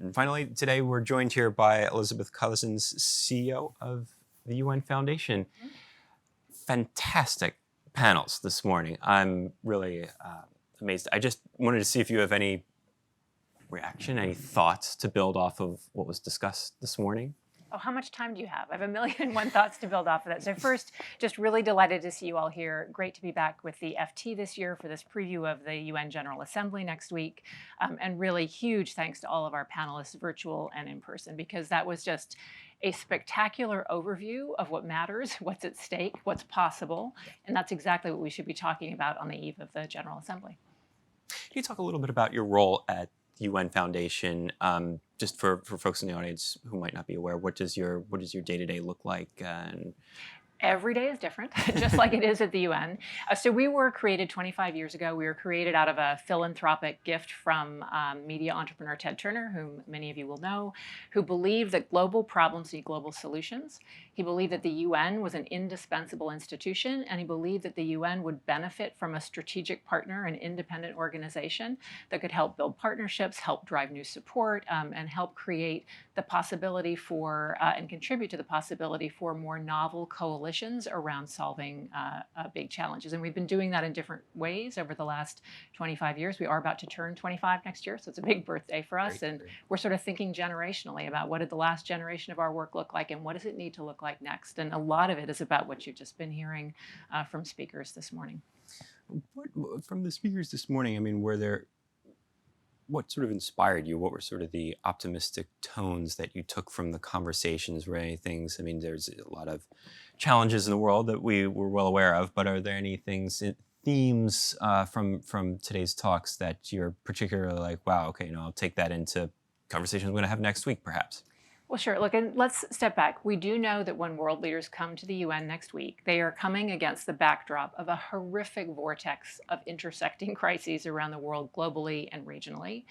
And finally, today we're joined here by Elizabeth Cousens, CEO of the UN Foundation. Fantastic panels this morning. I'm really amazed. I just wanted to see if you have any reaction, any thoughts to build off of what was discussed this morning. Oh, how much time do you have? I have a million and one thoughts to build off of that. So first, just really delighted to see you all here. Great to be back with the FT this year for this preview of the UN General Assembly next week. And really huge thanks to all of our panelists, virtual and in person, because that was just a spectacular overview of what matters, what's at stake, what's possible. And that's exactly what we should be talking about on the eve of the General Assembly. Can you talk a little bit about your role at the UN Foundation, just for folks in the audience who might not be aware? What does your day-to-day look like? Every day is different, just like it is at the UN. So we were created 25 years ago. We were created out of a philanthropic gift from media entrepreneur Ted Turner, whom many of you will know, who believed that global problems need global solutions. He believed that the UN was an indispensable institution, and he believed that the UN would benefit from a strategic partner, an independent organization that could help build partnerships, help drive new support, and help create the possibility for and contribute to the possibility for more novel coalitions around solving big challenges. And we've been doing that in different ways over the last 25 years. We are about to turn 25 next year, so it's a big birthday for us. Great. We're sort of thinking generationally about what did the last generation of our work look like and what does it need to look like next. And a lot of it is about what you've just been hearing from speakers this morning. From the speakers this morning, I mean, what sort of inspired you? What were sort of the optimistic tones that you took from the conversations? Were any things, I mean, there's a lot of challenges in the world that we were well aware of, but are there any themes from today's talks that you're particularly like, wow, okay, I'll take that into conversations we're going to have next week, perhaps? Well, sure. Look, and let's step back. We do know that when world leaders come to the UN next week, they are coming against the backdrop of a horrific vortex of intersecting crises around the world, globally and regionally.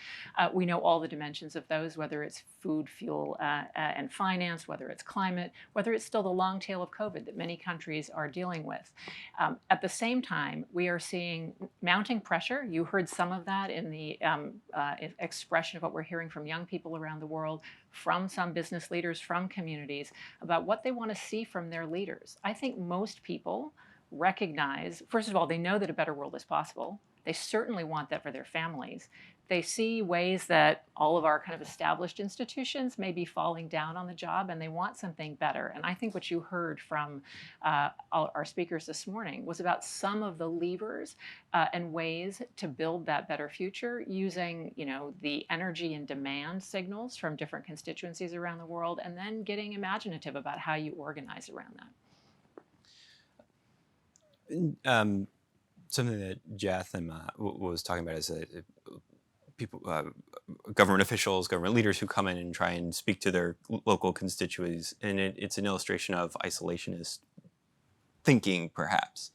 We know all the dimensions of those, whether it's food, fuel, and finance, whether it's climate, whether it's still the long tail of COVID that many countries are dealing with. At the same time, we are seeing mounting pressure. You heard some of that in the expression of what we're hearing from young people around the world, from some business leaders, from communities, about what they want to see from their leaders. I think most people recognize, first of all, they know that a better world is possible. They certainly want that for their families. They see ways that all of our kind of established institutions may be falling down on the job, and they want something better. And I think what you heard from our speakers this morning was about some of the levers and ways to build that better future using, the energy and demand signals from different constituencies around the world, and then getting imaginative about how you organize around that. Something that Jatham was talking about is that people, government officials, government leaders who come in and try and speak to their local constituencies, and it's an illustration of isolationist thinking, perhaps.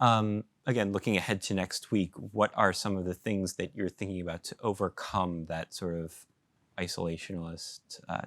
Again, looking ahead to next week, what are some of the things that you're thinking about to overcome that sort of isolationist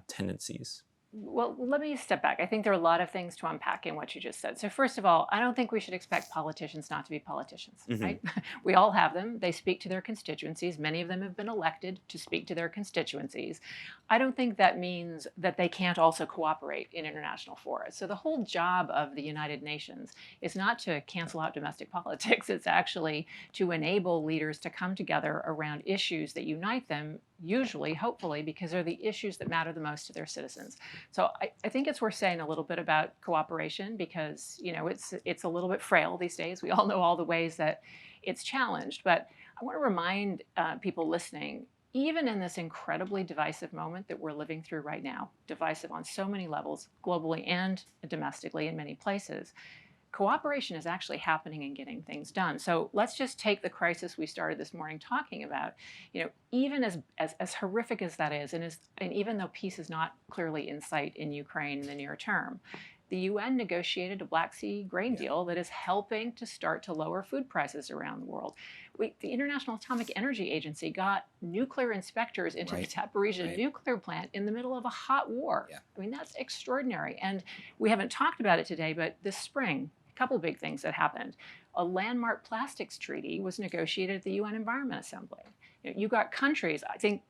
tendencies? Well, let me step back. I think there are a lot of things to unpack in what you just said. So first of all, I don't think we should expect politicians not to be politicians, right? We all have them. They speak to their constituencies. Many of them have been elected to speak to their constituencies. I don't think that means that they can't also cooperate in international fora. So the whole job of the United Nations is not to cancel out domestic politics. It's actually to enable leaders to come together around issues that unite them, usually, hopefully, because they're the issues that matter the most to their citizens. So I think it's worth saying a little bit about cooperation because, it's a little bit frail these days. We all know all the ways that it's challenged. But I want to remind people listening, even in this incredibly divisive moment that we're living through right now, divisive on so many levels, globally and domestically in many places, cooperation is actually happening and getting things done. So let's just take the crisis we started this morning talking about. Even as horrific as that is, and even though peace is not clearly in sight in Ukraine in the near term, the UN negotiated a Black Sea grain deal that is helping to start to lower food prices around the world. The International Atomic Energy Agency got nuclear inspectors into the Zaporizhzhia nuclear plant in the middle of a hot war. Yeah. I mean, that's extraordinary. And we haven't talked about it today, but this spring, couple big things that happened. A landmark plastics treaty was negotiated at the UN Environment Assembly. You got countries, I think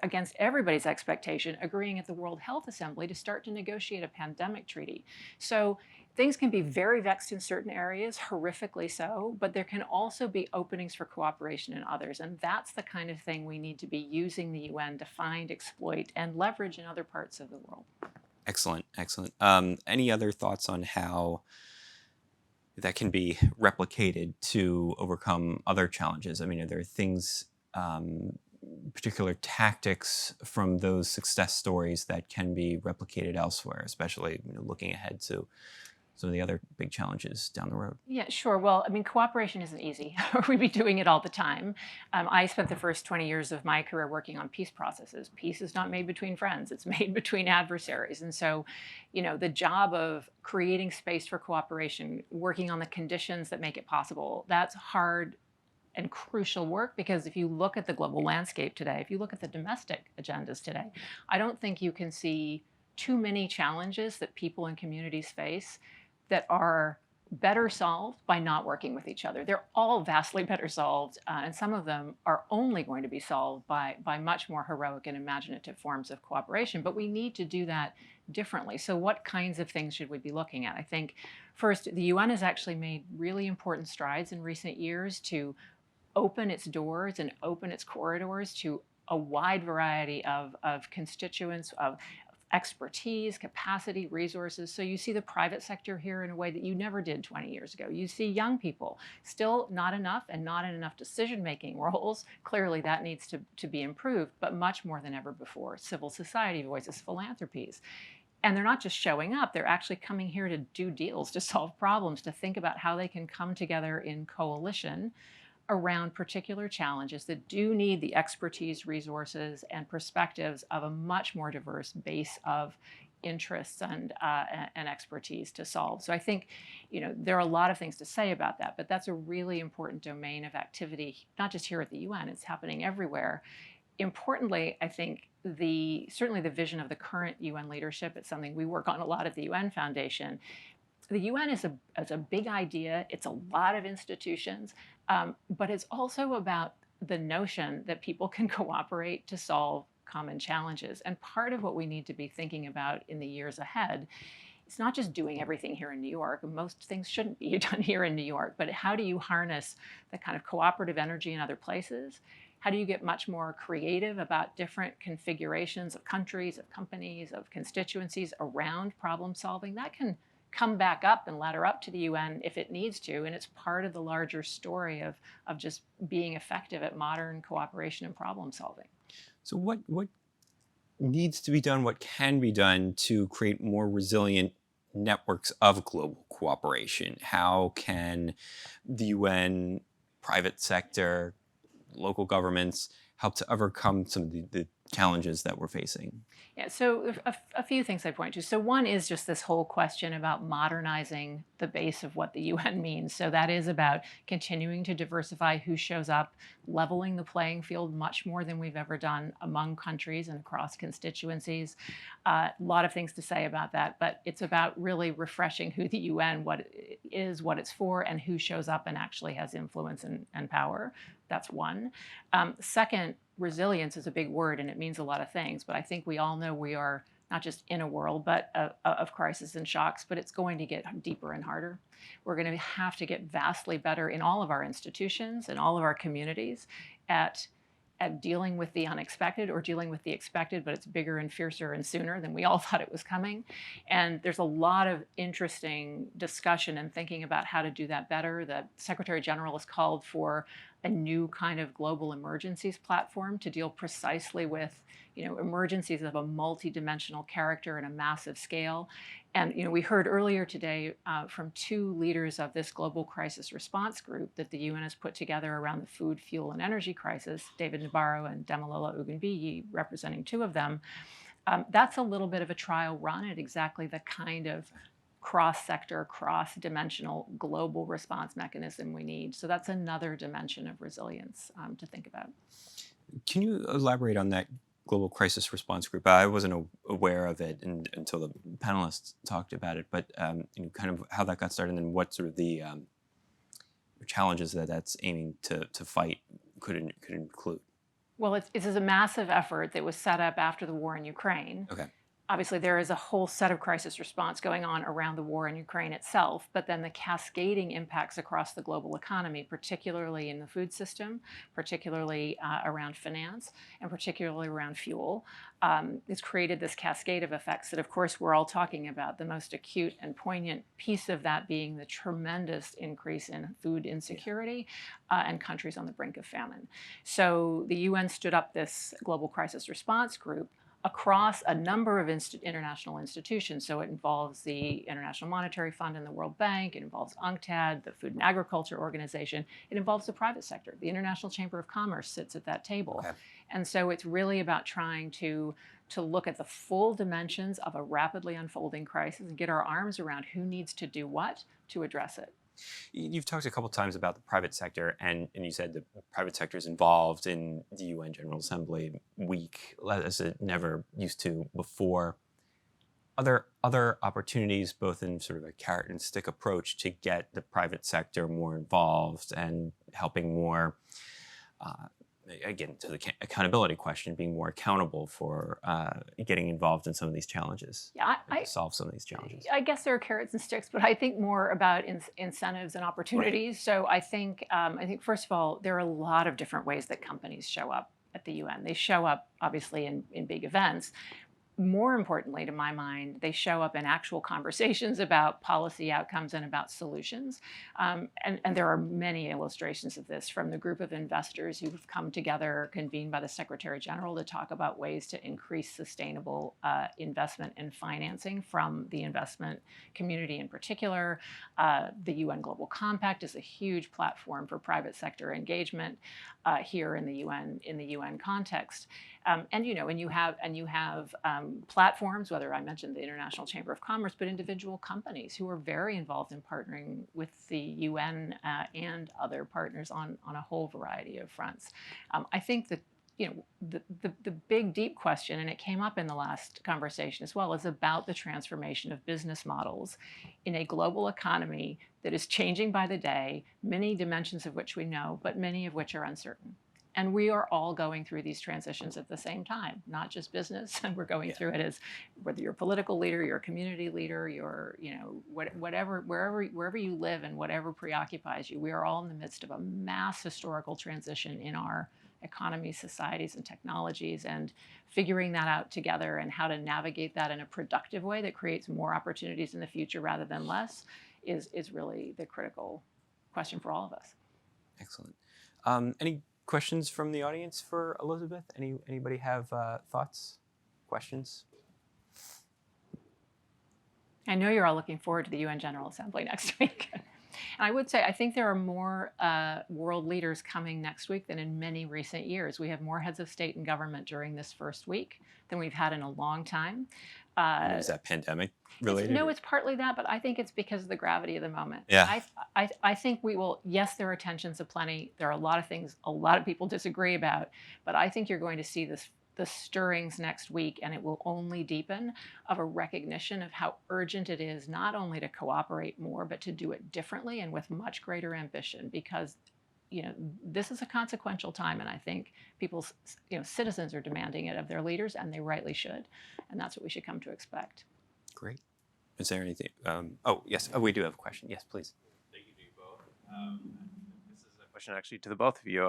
against everybody's expectation, agreeing at the World Health Assembly to start to negotiate a pandemic treaty. So things can be very vexed in certain areas, horrifically so, but there can also be openings for cooperation in others. And that's the kind of thing we need to be using the UN to find, exploit, and leverage in other parts of the world. Excellent, excellent. Any other thoughts on how that can be replicated to overcome other challenges? I mean, are there things, particular tactics from those success stories that can be replicated elsewhere, especially looking ahead to some of the other big challenges down the road? Yeah, sure. Well, I mean, cooperation isn't easy. We'd be doing it all the time. I spent the first 20 years of my career working on peace processes. Peace is not made between friends, it's made between adversaries. And so, the job of creating space for cooperation, working on the conditions that make it possible, that's hard and crucial work, because if you look at the global landscape today, if you look at the domestic agendas today, I don't think you can see too many challenges that people and communities face that are better solved by not working with each other. They're all vastly better solved, and some of them are only going to be solved by much more heroic and imaginative forms of cooperation. But we need to do that differently. So what kinds of things should we be looking at? I think first, the UN has actually made really important strides in recent years to open its doors and open its corridors to a wide variety of constituents, of expertise, capacity, resources. So you see the private sector here in a way that you never did 20 years ago. You see young people, still not enough, and not in enough decision-making roles. Clearly that needs to be improved, but much more than ever before. Civil society voices, philanthropies. And they're not just showing up, they're actually coming here to do deals, to solve problems, to think about how they can come together in coalition around particular challenges that do need the expertise, resources, and perspectives of a much more diverse base of interests and expertise to solve. So I think, there are a lot of things to say about that, but that's a really important domain of activity, not just here at the UN, it's happening everywhere. Importantly, I think certainly the vision of the current UN leadership, it's something we work on a lot at the UN Foundation. The UN is a big idea. It's a lot of institutions, but it's also about the notion that people can cooperate to solve common challenges. And part of what we need to be thinking about in the years ahead, it's not just doing everything here in New York. Most things shouldn't be done here in New York, but how do you harness the kind of cooperative energy in other places? How do you get much more creative about different configurations of countries, of companies, of constituencies around problem solving? That can come back up and ladder up to the UN if it needs to, and it's part of the larger story of just being effective at modern cooperation and problem solving. So what needs to be done, what can be done to create more resilient networks of global cooperation? How can the UN, private sector, local governments help to overcome some of the challenges that we're facing? Yeah, so a few things I point to. So one is just this whole question about modernizing the base of what the UN means. So that is about continuing to diversify who shows up, leveling the playing field much more than we've ever done among countries and across constituencies. A lot of things to say about that, but it's about really refreshing who the UN what it's for, and who shows up and actually has influence and power. That's one. Second, resilience is a big word and it means a lot of things, but I think we all know we are not just in a world of crises and shocks, but it's going to get deeper and harder. We're going to have to get vastly better in all of our institutions and all of our communities at dealing with the unexpected, or dealing with the expected, but it's bigger and fiercer and sooner than we all thought it was coming. And there's a lot of interesting discussion and thinking about how to do that better. The Secretary General has called for a new kind of global emergencies platform to deal precisely with emergencies of a multidimensional character and a massive scale. And we heard earlier today from two leaders of this global crisis response group that the UN has put together around the food, fuel, and energy crisis, David Nabarro and Damilola Ugunbiyi representing two of them. That's a little bit of a trial run at exactly the kind of cross-sector, cross-dimensional global response mechanism we need. So that's another dimension of resilience to think about. Can you elaborate on that global crisis response group? I wasn't aware of it until the panelists talked about it, but kind of how that got started, and then what sort of the challenges that's aiming to fight could include. Well, this is a massive effort that was set up after the war in Ukraine. Okay. Obviously, there is a whole set of crisis response going on around the war in Ukraine itself, but then the cascading impacts across the global economy, particularly in the food system, particularly around finance, and particularly around fuel, has created this cascade of effects that, of course, we're all talking about. The most acute and poignant piece of that being the tremendous increase in food insecurity and countries on the brink of famine. So the UN stood up this global crisis response group across a number of international institutions. So it involves the International Monetary Fund and the World Bank. It involves UNCTAD, the Food and Agriculture Organization. It involves the private sector. The International Chamber of Commerce sits at that table. Okay. And so it's really about trying to look at the full dimensions of a rapidly unfolding crisis and get our arms around who needs to do what to address it. You've talked a couple times about the private sector, and you said the private sector is involved in the UN General Assembly week as it never used to before. Are there other opportunities, both in sort of a carrot and stick approach, to get the private sector more involved and helping more, again, to the accountability question, being more accountable for getting involved in some of these challenges, Yeah, and to solve some of these challenges? I guess there are carrots and sticks, but I think more about incentives and opportunities. Right. So I think first of all, there are a lot of different ways that companies show up at the UN. They show up obviously in big events. More importantly, to my mind, they show up in actual conversations about policy outcomes and about solutions. And there are many illustrations of this from the group of investors who've come together, convened by the Secretary General, to talk about ways to increase sustainable investment and financing from the investment community in particular. The UN Global Compact is a huge platform for private sector engagement here in the UN context. And you have platforms, whether I mentioned the International Chamber of Commerce, but individual companies who are very involved in partnering with the UN and other partners on a whole variety of fronts. I think that the big deep question, and it came up in the last conversation as well, is about the transformation of business models in a global economy that is changing by the day, many dimensions of which we know, but many of which are uncertain. And we are all going through these transitions at the same time, not just business. We're going through it as whether you're a political leader, you're a community leader, you're, whatever, wherever you live and whatever preoccupies you, we are all in the midst of a mass historical transition in our economies, societies, and technologies, and figuring that out together and how to navigate that in a productive way that creates more opportunities in the future rather than less is really the critical question for all of us. Excellent. Any questions from the audience for Elizabeth? Anybody have thoughts, questions? I know you're all looking forward to the UN General Assembly next week. And I would say I think there are more world leaders coming next week than in many recent years. We have more heads of state and government during this first week than we've had in a long time. Is that pandemic related? No, it's partly that, but I think it's because of the gravity of the moment. Yeah. I think we will, yes, there are tensions aplenty. There are a lot of things a lot of people disagree about, but I think you're going to see the stirrings next week, and it will only deepen, of a recognition of how urgent it is not only to cooperate more, but to do it differently and with much greater ambition, because this is a consequential time, and I think people's, citizens are demanding it of their leaders, and they rightly should, and that's what we should come to expect. Great. Is there anything? Oh, yes. Oh, we do have a question. Yes, please. Thank you to you both. This is a question actually to the both of you.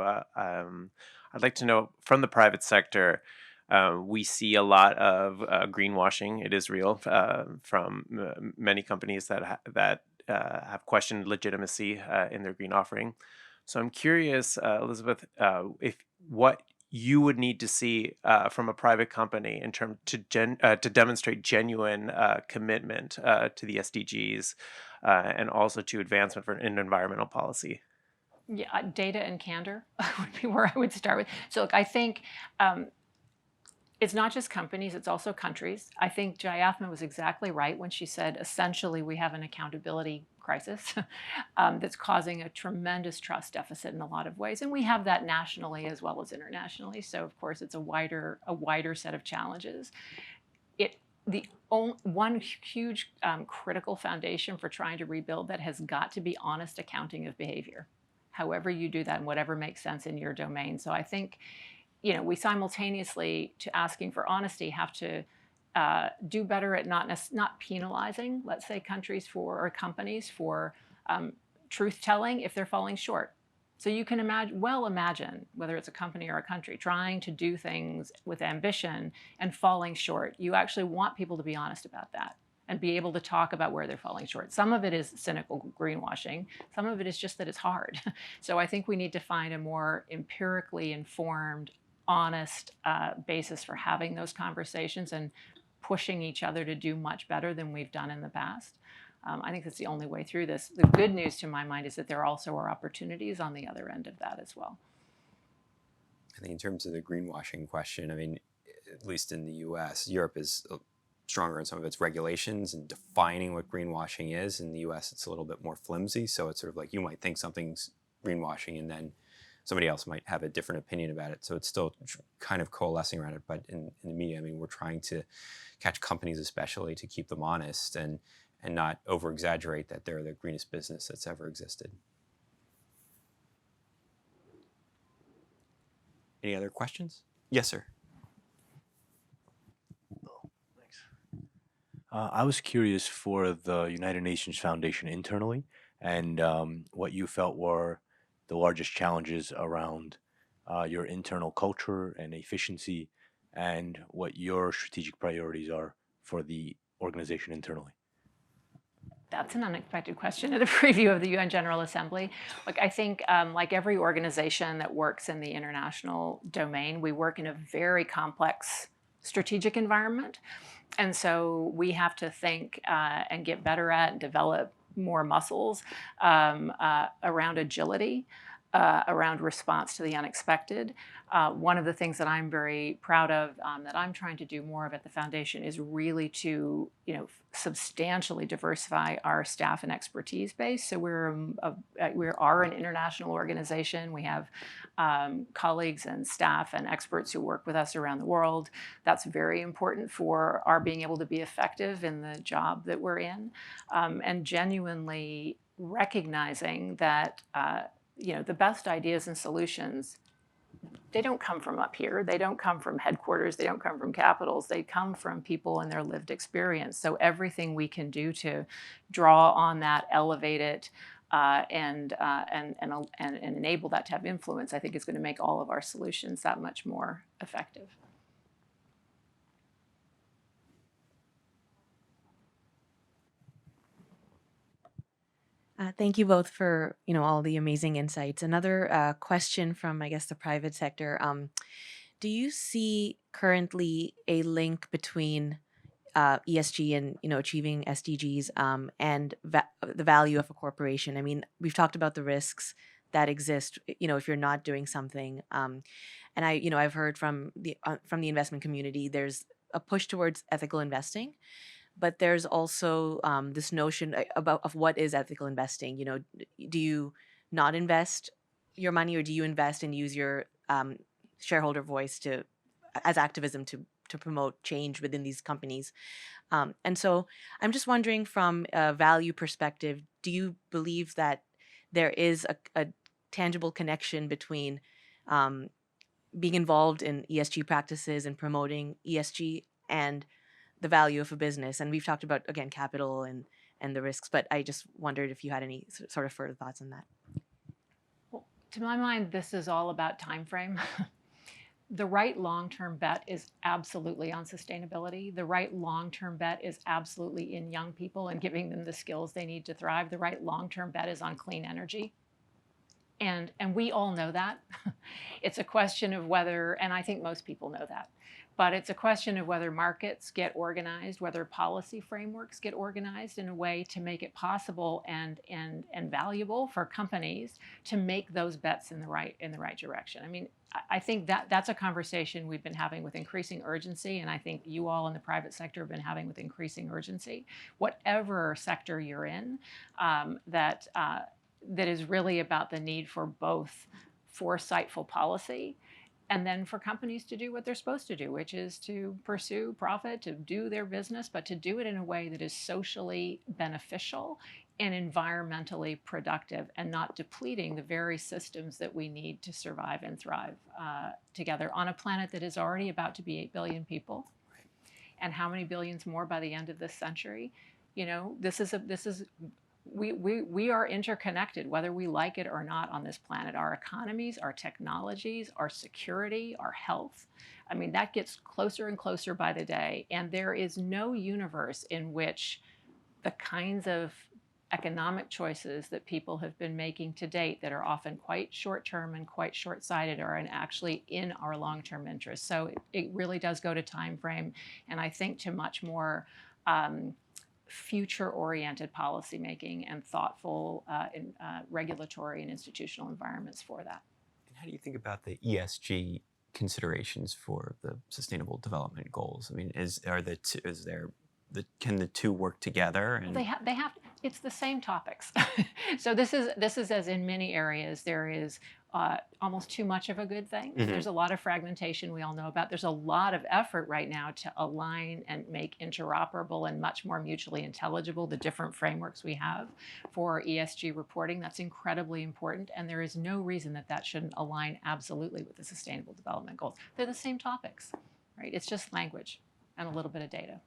I'd like to know, from the private sector, we see a lot of greenwashing. It is real from many companies that have questioned legitimacy in their green offering. So I'm curious, Elizabeth, if what you would need to see from a private company in terms to demonstrate genuine commitment to the SDGs and also to advancement in environmental policy. Yeah, data and candor would be where I would start with. So look, I think it's not just companies, it's also countries. I think Jai Athman was exactly right when she said, essentially, we have an accountability crisis that's causing a tremendous trust deficit in a lot of ways. And we have that nationally as well as internationally. So of course, it's a wider set of challenges. One huge critical foundation for trying to rebuild that has got to be honest accounting of behavior, however you do that and whatever makes sense in your domain. So I think we simultaneously, to asking for honesty, have to do better at not penalizing, let's say, countries or companies for truth telling if they're falling short. So you can imagine, whether it's a company or a country, trying to do things with ambition and falling short. You actually want people to be honest about that and be able to talk about where they're falling short. Some of it is cynical greenwashing. Some of it is just that it's hard. So I think we need to find a more empirically informed, honest basis for having those conversations and pushing each other to do much better than we've done in the past. I think that's the only way through this. The good news, to my mind, is that there also are opportunities on the other end of that as well. I think in terms of the greenwashing question, I mean, at least in the US, Europe is stronger in some of its regulations and defining what greenwashing is. In the US, it's a little bit more flimsy. So it's sort of like you might think something's greenwashing and then somebody else might have a different opinion about it. So it's still kind of coalescing around it. But in the media, I mean, we're trying to catch companies especially to keep them honest and not over-exaggerate that they're the greenest business that's ever existed. Any other questions? Yes, sir. Thanks. I was curious for the United Nations Foundation internally and what you felt were the largest challenges around your internal culture and efficiency and what your strategic priorities are for the organization internally. That's an unexpected question at a preview of the UN General Assembly. Look, I think like every organization that works in the international domain, we work in a very complex strategic environment. And so we have to think and get better at and develop more muscles around agility, around response to the unexpected. One of the things that I'm very proud of that I'm trying to do more of at the foundation is really to substantially diversify our staff and expertise base. So we are an international organization. We have colleagues and staff and experts who work with us around the world. That's very important for our being able to be effective in the job that we're in, and genuinely recognizing that the best ideas and solutions, they don't come from up here. They don't come from headquarters. They don't come from capitals. They come from people and their lived experience. So everything we can do to draw on that, elevate it, and enable that to have influence, I think is going to make all of our solutions that much more effective. Thank you both for all the amazing insights. Another question from, I guess, the private sector. Do you see currently a link between ESG and achieving SDGs and the value of a corporation? I mean, we've talked about the risks that exist, if you're not doing something. And I've heard from the investment community, there's a push towards ethical investing. But there's also this notion of what is ethical investing. Do you not invest your money, or do you invest and use your shareholder voice as activism to promote change within these companies? And so I'm just wondering, from a value perspective, do you believe that there is a tangible connection between being involved in ESG practices and promoting ESG and the value of a business? And we've talked about, again, capital and the risks, but I just wondered if you had any sort of further thoughts on that. Well, to my mind, this is all about time frame. The right long-term bet is absolutely on sustainability. The right long-term bet is absolutely in young people and giving them the skills they need to thrive. The right long-term bet is on clean energy. And we all know that. It's a question of whether, and I think most people know that, but it's a question of whether markets get organized, whether policy frameworks get organized in a way to make it possible and valuable for companies to make those bets in the right direction. I mean, I think that's a conversation we've been having with increasing urgency, and I think you all in the private sector have been having with increasing urgency. Whatever sector you're in, that is really about the need for both foresightful policy and then for companies to do what they're supposed to do, which is to pursue profit, to do their business, but to do it in a way that is socially beneficial and environmentally productive and not depleting the very systems that we need to survive and thrive together on a planet that is already about to be 8 billion people. And how many billions more by the end of this century? You know, we are interconnected, whether we like it or not, on this planet. Our economies, our technologies, our security, our health. I mean, that gets closer and closer by the day. And there is no universe in which the kinds of economic choices that people have been making to date that are often quite short-term and quite short-sighted are actually in our long-term interests. So it really does go to time frame, and I think to much more future-oriented policymaking and thoughtful regulatory and institutional environments for that. And how do you think about the ESG considerations for the Sustainable Development Goals? I mean, can the two work together? And They have. It's the same topics. So this is as in many areas there is almost too much of a good thing. Mhm. There's a lot of fragmentation we all know about. There's a lot of effort right now to align and make interoperable and much more mutually intelligible the different frameworks we have for ESG reporting. That's incredibly important, and there is no reason that shouldn't align absolutely with the Sustainable Development Goals. They're the same topics, right? It's just language and a little bit of data.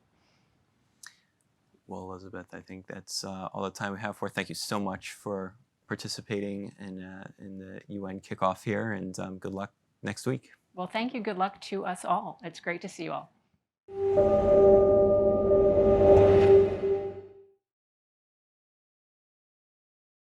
Well, Elizabeth, I think that's all the time we have for. Thank you so much for participating in the UN kickoff here, and good luck next week. Well, thank you. Good luck to us all. It's great to see you all.